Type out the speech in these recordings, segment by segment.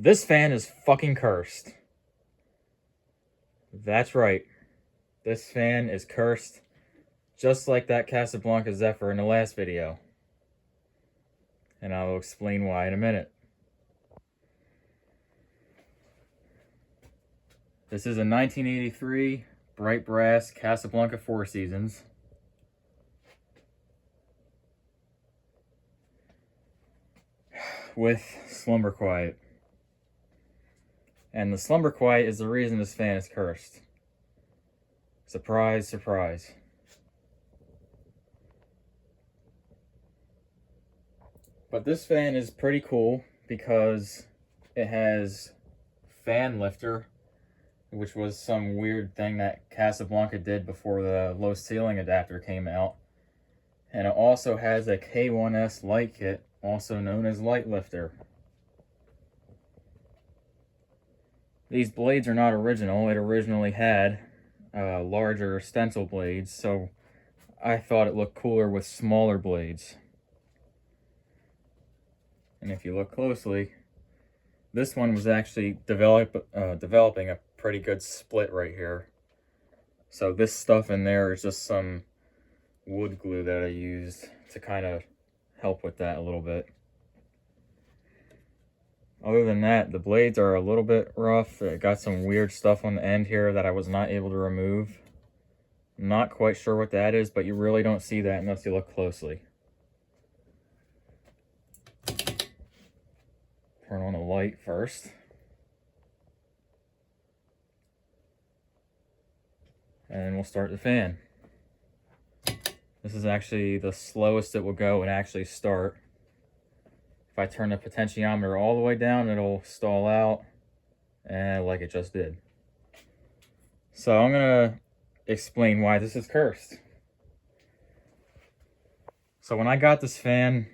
This fan is fucking cursed. That's right. This fan is cursed, just like that Casablanca Zephyr in the last video. And I will explain why in a minute. This is a 1983 bright brass Casablanca Four Seasons. With Slumber-quiet. And the Slumber-quiet is the reason this fan is cursed. Surprise, surprise. But this fan is pretty cool because it has fan lifter, which was some weird thing that Casablanca did before the low ceiling adapter came out. And it also has a K1S light kit, also known as light lifter. These blades are not original. It originally had larger stencil blades, so I thought it looked cooler with smaller blades. And if you look closely, this one was actually developing a pretty good split right here. So this stuff in there is just some wood glue that I used to kind of help with that a little bit. Other than that, the blades are a little bit rough. It got some weird stuff on the end here that I was not able to remove. Not quite sure what that is, but you really don't see that unless you look closely. Turn on the light first. And we'll start the fan. This is actually the slowest it will go and actually start. If I turn the potentiometer all the way down, it'll stall out, and like it just did. So I'm gonna explain why this is cursed. So when I got this fan,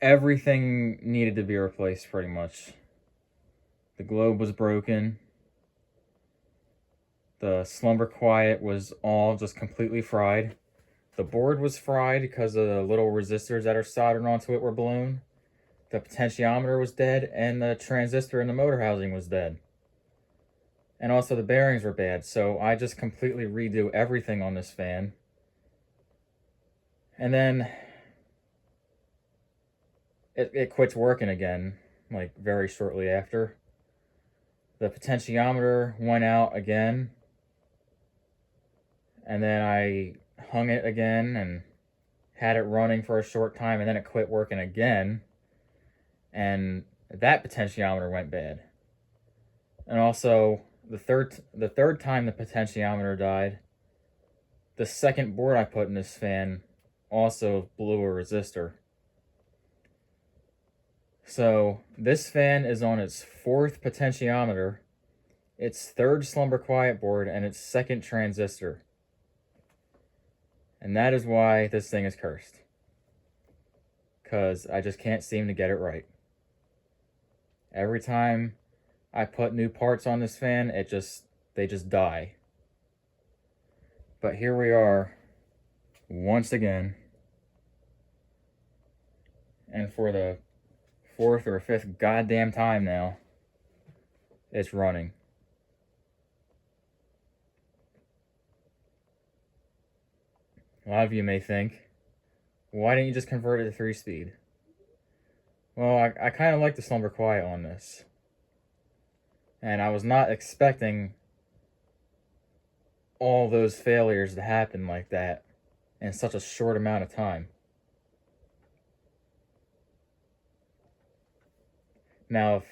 everything needed to be replaced pretty much. The globe was broken. The Slumber-quiet was all just completely fried. The board was fried because of the little resistors that are soldered onto it were blown. The potentiometer was dead, and the transistor in the motor housing was dead. And also the bearings were bad, so I just completely redo everything on this fan. And then it quits working again, like very shortly after. The potentiometer went out again. And then I hung it again and had it running for a short time, and then it quit working again. And that potentiometer went bad. And also, the third time the potentiometer died, the second board I put in this fan also blew a resistor. So this fan is on its fourth potentiometer, its third Slumber-quiet board, and its second transistor. And that is why this thing is cursed. Because I just can't seem to get it right. Every time I put new parts on this fan, they just die. But here we are, once again. And for the fourth or fifth goddamn time now, it's running. A lot of you may think, why didn't you just convert it to 3-speed? Well, I kind of like the Slumber-quiet on this. And I was not expecting all those failures to happen like that in such a short amount of time. Now, if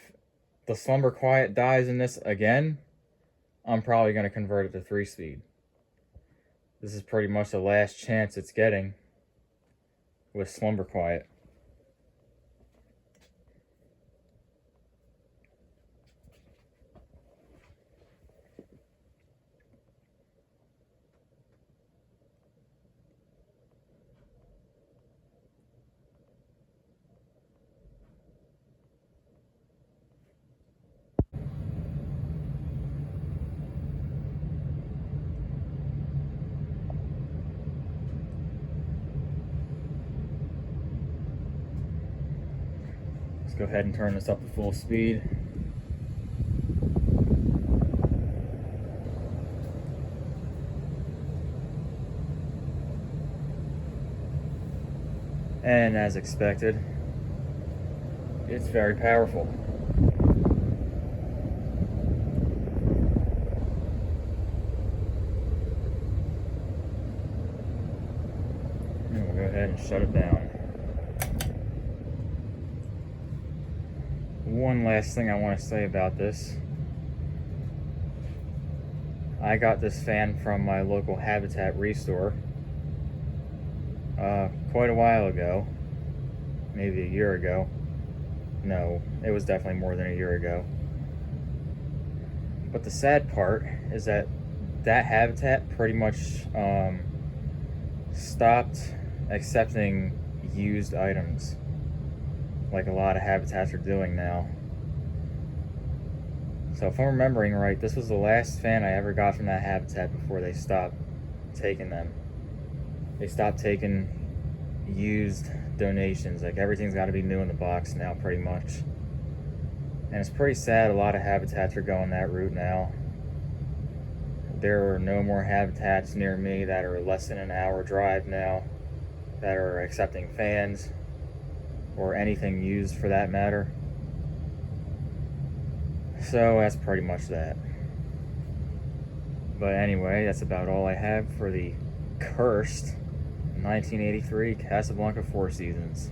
the Slumber-quiet dies in this again, I'm probably going to convert it to 3-speed. This is pretty much the last chance it's getting with Slumber-quiet. go ahead and turn this up to full speed. And as expected, it's very powerful. And we'll go ahead and shut it down. One last thing I want to say about this. I got this fan from my local Habitat Restore quite a while ago, maybe a year ago. No, it was definitely more than a year ago. But the sad part is that Habitat pretty much stopped accepting used items, like a lot of Habitats are doing now. So if I'm remembering right, this was the last fan I ever got from that Habitat before they stopped taking them. They stopped taking used donations. Like, everything's got to be new in the box now, pretty much. And it's pretty sad a lot of Habitats are going that route now. There are no more Habitats near me that are less than an hour drive now that are accepting fans or anything used for that matter. So that's pretty much that. But anyway, that's about all I have for the cursed 1983 Casablanca Four Seasons.